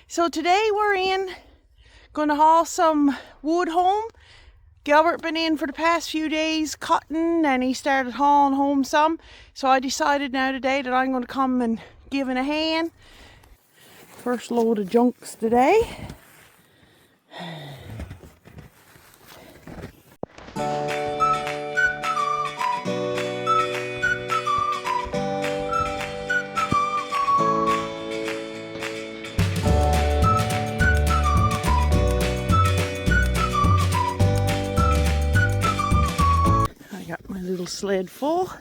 So today we're going to haul some wood home. Gilbert been in for the past few days cutting and he started hauling home some. So I decided now today that I'm going to come and give it a hand. First load of junks today. Got my little sled full,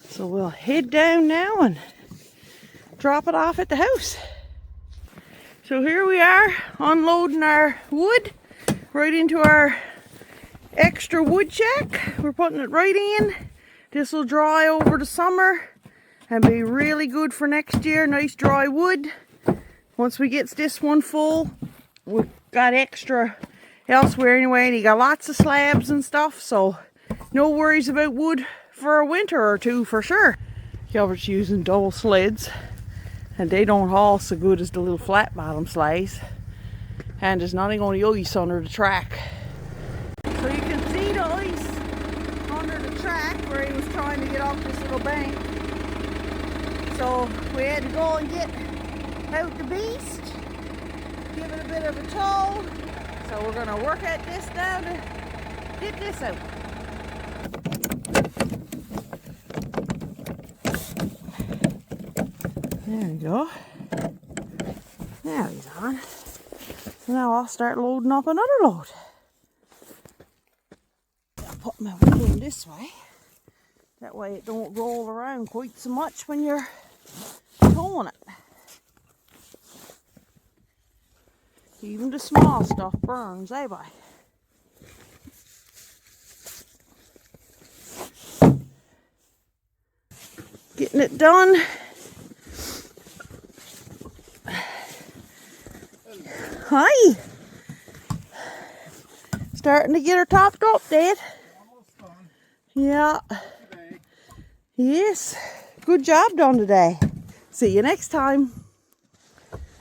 so we'll head down now and drop it off at the house. So here we are unloading our wood right into our extra wood shack. We're putting it right in. This will dry over the summer and be really good for next year. Nice dry wood. Once we get this one full, we've got extra elsewhere anyway, and you got lots of slabs and stuff, so no worries about wood for a winter or two for sure. Gilbert's using double sleds and they don't haul so good as the little flat bottom sleighs, and there's nothing on the ice under the track. So you can see the ice under the track where he was trying to get off this little bank. So we had to go and get out the beast, give it a bit of a tow. So we're going to work at this now to get this out. There we go. Now he's on. So now I'll start loading up another load. I'll put my wood in this way. That way it don't roll around quite so much when you're towing it. Even the small stuff burns, eh, boy? Getting it done. Hi. Starting to get her topped up, Dad. Almost done. Yeah. Today. Yes. Good job done today. See you next time.